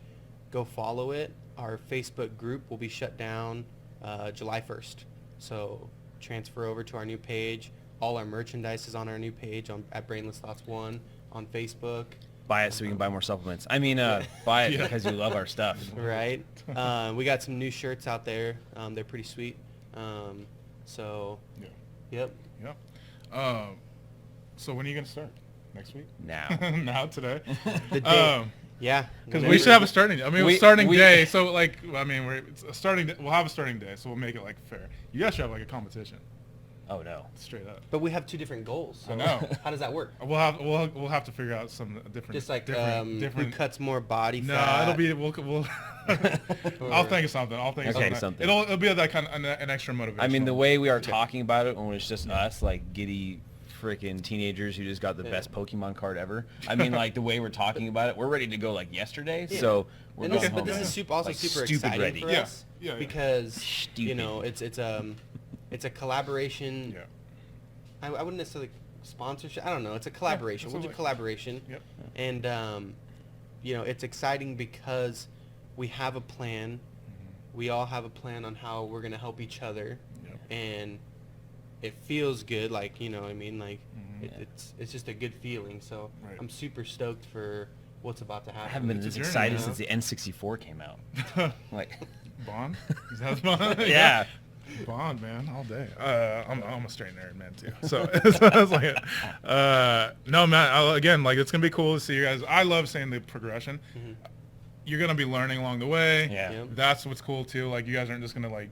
Go follow it. Our Facebook group will be shut down July 1st. So transfer over to our new page. All our merchandise is on our new page at BrainlessThoughts1 on Facebook. Buy it so we can buy more supplements. I mean, buy it Yeah. because you love our stuff. Right. We got some new shirts out there. They're pretty sweet. So, Yeah. yep. Yep. So when are you gonna start? Next week? Now. Now today. The day. Yeah. Because we whenever- should have a starting. I mean, We- starting we- day. So like, I mean, it's a starting. We'll have a starting day, so we'll make it like fair. You guys should have like a competition, Oh no. straight up. But we have two different goals. So I know. How does that work? We'll have to figure out some different. Just like different. who cuts more body No, fat? it'll be we'll. I'll think of something. I'll think of Okay, something. something. It'll be that kind of an extra motivation. I mean, the way we are talking about it when it's just us, like giddy freaking teenagers who just got the Yeah. best Pokemon card ever. I mean, like the way we're talking about it, we're ready to go like yesterday. Yeah. So we're And going this, home but this now. is also Like, super stupid exciting ready. for Yeah. us Yeah, yeah. because Stupid. it's a collaboration. Yeah. I wouldn't necessarily sponsorship. I don't know. It's a collaboration. that's We'll do what- collaboration. Yep. And it's exciting because we have a plan. We all have a plan on how we're gonna help each other, Yep. and it feels good. Like I mean, like Mhm. it's just a good feeling. So Right. I'm super stoked for what's about to happen. I haven't been It's a this journey, excited you know? since the N64 came out. Like, Bond? Is that Bond? yeah. Bond, man, all day. I'm a straight nerd, man, too. So it's like, no, man. Again, like it's gonna be cool to see you guys. I love seeing the progression. Mhm. You're gonna be learning along the way. Yeah. Yep. That's what's cool too. Like you guys aren't just gonna like,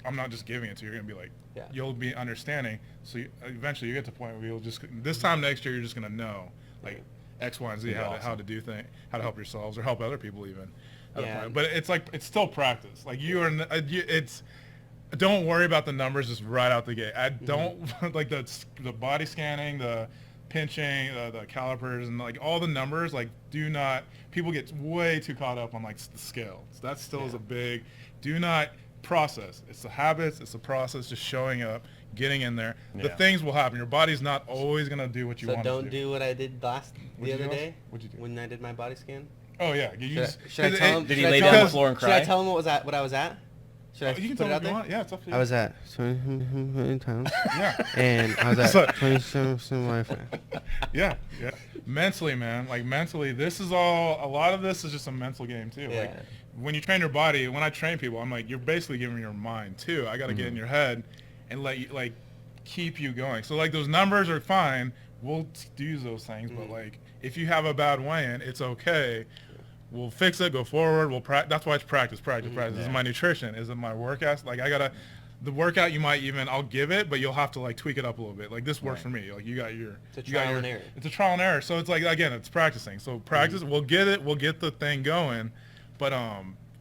I'm not just giving it to you. You're gonna be like, Yeah. you'll be understanding. So eventually you get to the point where you'll just this time next year you're just gonna know like X, Y, and Z That'd be how awesome. to do things, how to help yourselves or help other people even. at a Yeah. point. But it's like it's still practice. Like you are, it's. Don't worry about the numbers just right out the gate. I don't like the body scanning, the pinching, the calipers, and like all the numbers. Like, do not. People get way too caught up on like the scale. So that still is a big. Do not process. It's the habits. It's the process. Just showing up, getting in there. The Yeah. things will happen. Your body's not always gonna do what you So want. don't to do what I did the What'd you other do? day. What'd you do? When I did my body scan? Oh yeah. You Should I, just, should I tell him? Did he should I lay tell down on him- the floor and Should I cry? tell him what I was at? Should I You can put tell it out me if you there? want. Yeah, it's up to you. I was at 20 pounds. Yeah. And I was So- at 27% body fat. Yeah. Mentally, man. Like mentally, this is all. A lot of this is just a mental game too. Yeah. Like when you train your body, when I train people, I'm like, you're basically giving your mind too. I got to get in your head and let you keep you going. So like those numbers are fine. We'll use those things, but like if you have a bad weigh-in, it's okay. We'll fix it. Go forward. That's why it's practice. This is my nutrition. Is it my workouts? Like the workout you might even I'll give it, but you'll have to like tweak it up a little bit. Like this works for me. Like It's a trial and error. It's a trial and error. So it's like again, it's practicing. So practice. We'll get the thing going, but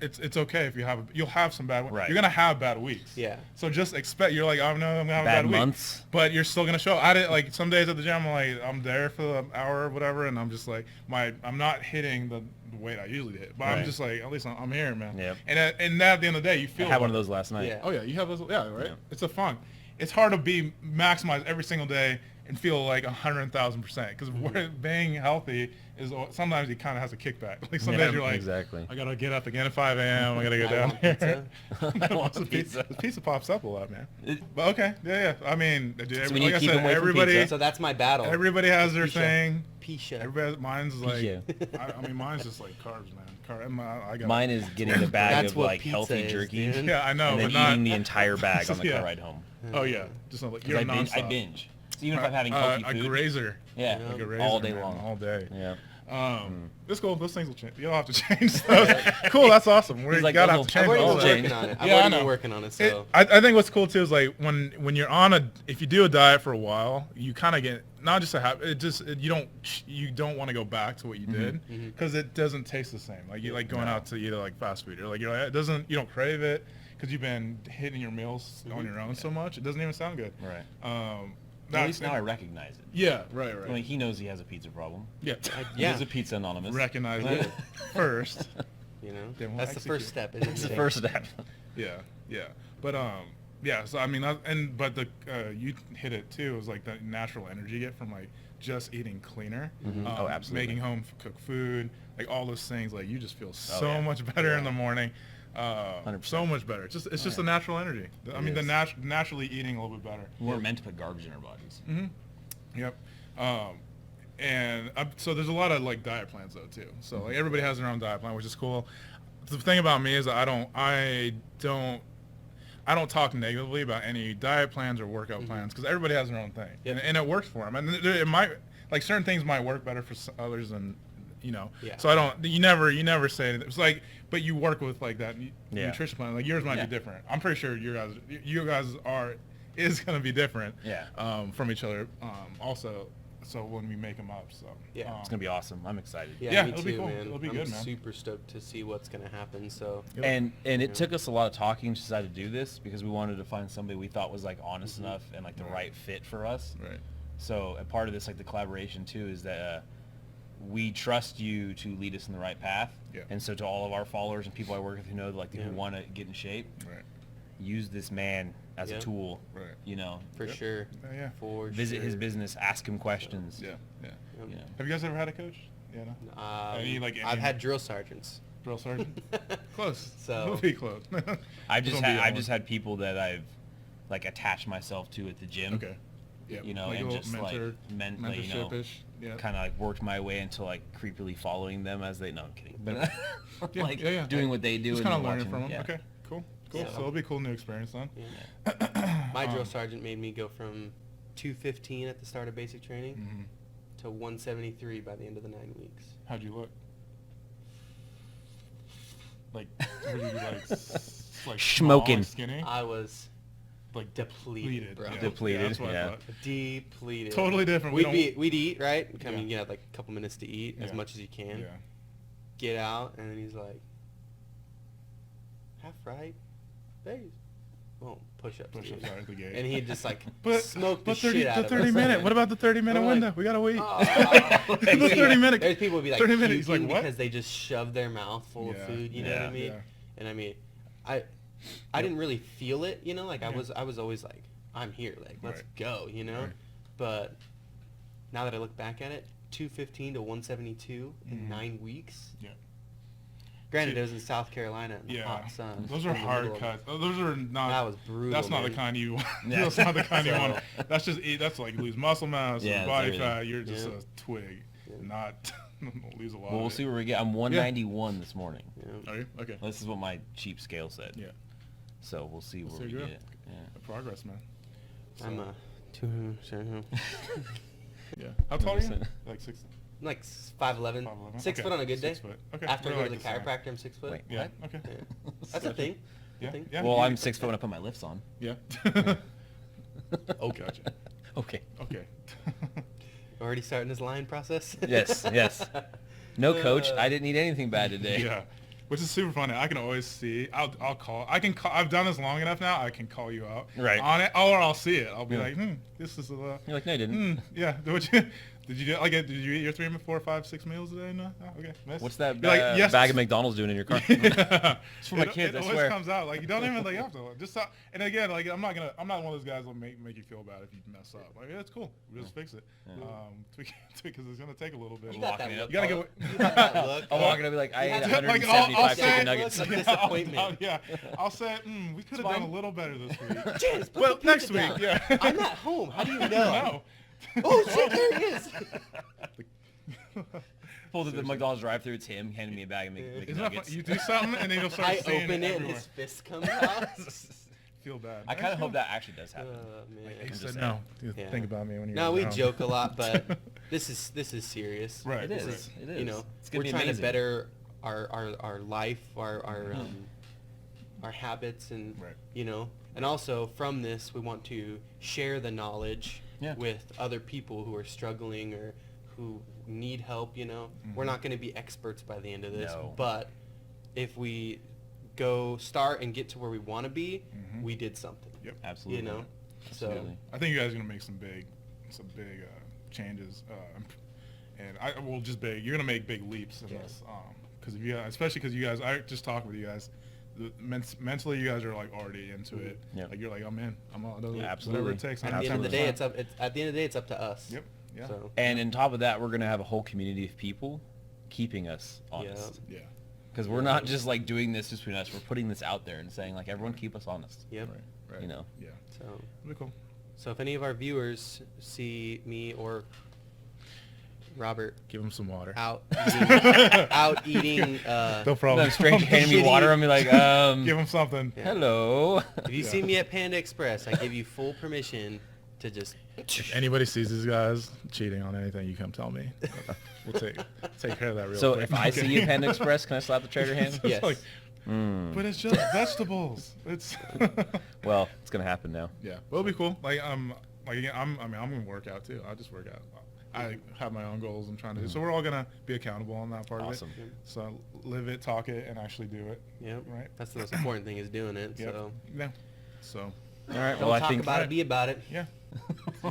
it's okay if you'll have some bad. Right. You're gonna have bad weeks. Yeah. So just expect. You're like, I'm gonna have a Bad bad week. months. But you're still gonna show. I did like some days at the gym. I'm there for an hour or whatever, and I'm just like I'm not hitting the weight I usually hit, but I'm Right. just like at least I'm here, man. Yep. And at the end of the day, you I feel. had one of better. those last night. Yeah. Oh yeah, you have those. Yeah, right. Yeah. It's a fun. It's hard to be maximized every single day and feel like 100,000% because being healthy is sometimes it kind of has a kickback. Like some days you're like, exactly. I gotta get up again at 5 a.m. I gotta get down want here. pizza. I want The pizza. pizza pops up a lot, man. It- But okay, yeah. I mean, dude, we like need to I keep said, him away from everybody, pizza. So that's my battle. everybody has their Pisha. thing. Pisha. Everybody, mine's like, Pisha. I mean, mine's just like carbs, man. I got Mine is getting the bag That's of what like pizza healthy is, jerky, dude. Yeah, I know, and then but not. eating the entire bag on the Yeah. car ride home. Oh yeah, just not like 'Cause you're I binge. nonstop. So even if I'm having healthy a food, grazer, yeah, like a razor, all day man, long. all day. Yeah. This cool. Those things will change. You'll have to change those. Cool. That's awesome. We He's like, gotta those have to I've change already all been that. change. working on it. I've Yeah, I already know. been working on it. So I think what's cool too is like when you're if you do a diet for a while, you kind of get not just a habit. You don't want to go back to what you did because it doesn't taste the same. Like you like going out to eat like fast food or like you're like you don't crave it because you've been hitting your meals on your own so much. It doesn't even sound good. Right. At least now I recognize it. Yeah. Right. I mean, he knows he has a pizza problem. Yeah. Yeah. He's a pizza anonymous. Recognize it first. you know, Then we'll that's the first execute. step. Isn't It's the it? first step. Yeah. But yeah. So I mean, but the you hit it too. It was like the natural energy you get from like just eating cleaner. Oh, absolutely. Making home cooked food, like all those things. Like you just feel so yeah. much better in the morning. 100%. So much better. It's just the natural energy. I mean, is. naturally eating a little bit better. We're meant to put garbage in our bodies. Yep. And so there's a lot of like diet plans though too. So like everybody has their own diet plan, which is cool. The thing about me is that I don't talk negatively about any diet plans or workout plans because everybody has their own thing, and it works for them. And it might like certain things might work better for others than Yeah. So I don't. You never say it. It's like, but you work with like that nutrition plan. Like yours might be different. I'm pretty sure you guys is going to be different. Yeah. From each other. Also. So when we make them up, so Yeah. It's gonna be awesome. I'm excited. Yeah, me it'll too, be cool. man. It'll be I'm good, man. super stoked to see what's gonna happen. So And it took us a lot of talking to decide to do this because we wanted to find somebody we thought was like honest enough and like the right fit for us. Right. So a part of this, like the collaboration too, is that we trust you to lead us in the right path. Yeah. And so to all of our followers and people I work with who know like who want to get in shape, Right. use this man as a tool. Right. You know, for sure, Yeah. for visit his sure. business, ask him questions. Yeah. You know. Have you guys ever had a coach? Yeah. No? I've had drill sergeants. Drill sergeant. Close. So- We'll be close. I've Don't just had people that I've like attached myself to at the gym. Okay. Yeah. You know, like and a little just mentor, like you know, mentorship-ish. Yeah. kind of like worked my way into like creepily following them as they. No, I'm kidding. But Yeah, like yeah. doing what they do Just and kind of then learning watching- from them. yeah. Okay. Cool. Yeah. So it'll be a cool new experience then. Yeah. My drill sergeant made me go from 215 at the start of basic training Mm-hmm. to 173 by the end of the 9 weeks. How'd you look? Like, were you like Smoking. small, skinny? I was Like depleted, bro. Yeah. Depleted, Yeah, that's what I yeah. thought. Depleted. Totally different. We We'd eat, right? I mean, Yeah. you had like a couple minutes to eat, as Yeah. much as you can. Yeah. Get out, and then he's like, half right, base. Boom, push-ups. Push-ups dude. right at the gate. And he'd just like But smoke the 30, shit out the of 30 us. minute. What about the 30-minute I'm like, window? We gotta wait. Oh. The 30-minute. There's people would be like 30 minutes. He's like, puking what? because they just shove their mouth full of Yeah. food. You know Yeah. what I mean? Yeah. And I mean, I didn't really feel it. You know, like I was always like, I'm here. Like let's Right. go. You know, Right. but now that I look back at it, 215 to 172 in 9 weeks. Yeah. Granted, it was in South Carolina in the Yeah, hot sun. those are in the hard middle of- cuts. Those are not. That was brutal, That's not man. the kind you want. Yeah. That's not the kind you So- want. That's just that's like lose muscle mass, Yeah, or that's body everything. fat. You're just Yeah. a twig, Yeah. not lose a lot. Well, we'll of see it. where we get. I'm 191 this morning. Yeah. Are you okay? This is what my cheap scale said. Yeah, So we'll see where see we you get go. it. Yeah. Progress, man. I'm So, 200. yeah. How tall are you? 100%. Like 6. I'm like 5'11". 5'11"? 6 Okay, foot on a good day. 6 foot. Okay. After I we're go like to the the same. chiropractor, I'm 6 foot. Wait, Yeah. what? Okay. Yeah. That's a thing. Yeah. thing. Yeah. Well, you- I'm 6 foot when I put my lifts on. Yeah. Oh, Gotcha. Okay. Okay. Already starting his line process? Yes, yes. No, coach. Uh, I didn't eat anything bad today. Yeah, which is super funny. I can always see. I'll call. I can call. I've done this long enough now. I can call you out Right. on it, or I'll see it. I'll be Yeah. like, this is a. You're like, no, I didn't. Yeah. Did you do? Like, did you eat your 3, 4, 5, 6 meals a day? No. Oh, okay. Nice. What's that You're like, yes. bag of McDonald's doing in your car? Yeah. It's for my kids, It I always swear. comes out. Like, you don't even like have to just stop. And again, like I'm not one of those guys that'll make you feel bad if you mess up. Like, yeah, it's cool. We'll just fix it. Tweak because it's gonna take a little bit. You got that Locking it look. up. You gotta Paul. get. You got that look. I'm walking to be like, I You ate had to- Like, 175 I'll say chicken it, nuggets. look like Yeah, disappointment. yeah. I'll say, we could have It's done a fine. little better this week. James, put Well, the next pizza week, down. yeah. I'm at home. How do you know? No. Oh shit, there he is. Pulled at the McDonald's drive-thru. It's him handing me a bag of McNuggets. Isn't that fun? You do something and then you'll start I seeing open it and everywhere. his fist comes out. Feel bad. I kind of hope that actually does happen. Man. He just said saying. no. Yeah. Think about me when you're No, we around. joke a lot, but this is serious. Right. It This is. is- It is. You know, It's gonna we're be trying amazing. to better our life, our habits, and Right. you know, and also from this we want to share the knowledge Yeah. with other people who are struggling or who need help. You know, we're not going to be experts by the end of this, No. but if we start and get to where we want to be, we did something. Yep. Absolutely. You know, Absolutely. I think you guys are gonna make some big changes, and I will just big. You're gonna make big leaps in Yeah. this, because if you guys, especially because you guys, I just talked with you guys. Mentally, you guys are like already into it. Yep. Like you're like, I'm in. I'm all. Yeah, Whatever absolutely. it takes. At I'm the end of the 100%. day, it's up to us. Yep. Yeah. So, And on top of that, we're gonna have a whole community of people keeping us honest. Yeah. Because we're not just like doing this just between us. We're putting this out there and saying like, everyone keep us honest. yep. Right. Right. You know. Yeah. So, That'd be cool. so if any of our viewers see me or Robert Give him some water. out eating, No problem. Some stranger handing me Shitty- water. I'm like, Give him something. Yeah. hello. if you see me at Panda Express, I give you full permission to just. If anybody sees these guys cheating on anything, you come tell me. We'll take care of that real So quick. if I see you at Panda Express, can I slap the trader hand? It's Yes. like, Mm. but it's just vegetables. It's Well, it's gonna happen now. yeah, but it'll be cool. Like again, I'm gonna work out too. I'll just work out. I have my own goals I'm trying to do. So we're all gonna be accountable on that part Awesome. of it. So live it, talk it, and actually do it. Yep. Right. That's the most important thing is doing it. Yep. So Yeah. So All right. don't Well, I talk think about it, be about it. yeah.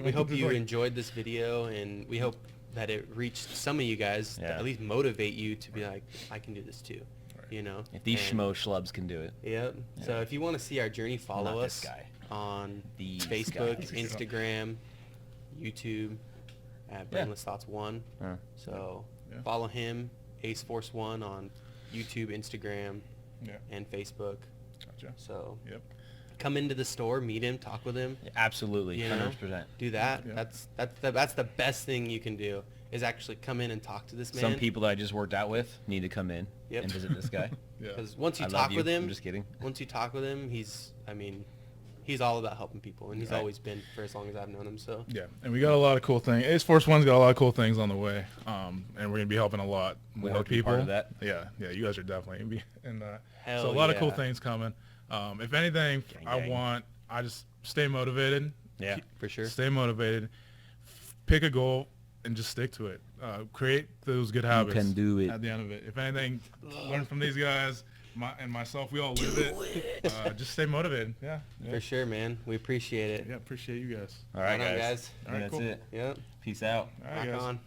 We hope Just you like- enjoyed this video, and we hope that it reached some of you guys to Yeah. at least motivate you to be like, I can do this too. Right. You know. if these And- schmo schlubs can do it. Yep. So Yeah. if you want to see our journey, follow Not this us guy. on These Facebook, guys. Instagram, YouTube at Yeah. BrainlessThoughts 1. Uh, So Yeah. follow him, Ace Force 1 on YouTube, Instagram, Yeah. and Facebook. Gotcha. So Yep. come into the store, meet him, talk with him. absolutely. You know? 100%. Do that. Yeah. That's the best thing you can do is actually come in and talk to this man. Some people that I just worked out with need to come in Yep. and visit this guy. Yeah. Because once you I talk love you. with him, I'm just kidding. once you talk with him, he's all about helping people, and he's Right. always been for as long as I've known him. So Yeah, and we got a lot of cool things. Ace Force One's got a lot of cool things on the way, and we're gonna be helping a lot more hope to be people. part of that. Yeah, you guys are definitely gonna be in that. Hell So a lot of cool yeah. things coming. If anything, Gang, gang. I just stay motivated. Yeah. for sure. Stay motivated. Pick a goal and just stick to it. Create those good habits. can do it. At the end of it, if anything, learn from these guys. And myself, we all live it. Just stay motivated. Yeah. For sure, man. We appreciate it. Yeah, appreciate you guys. All right, Right on, guys. guys. All right, That's cool. it. Yep. Peace out. All right, Rock guys. on.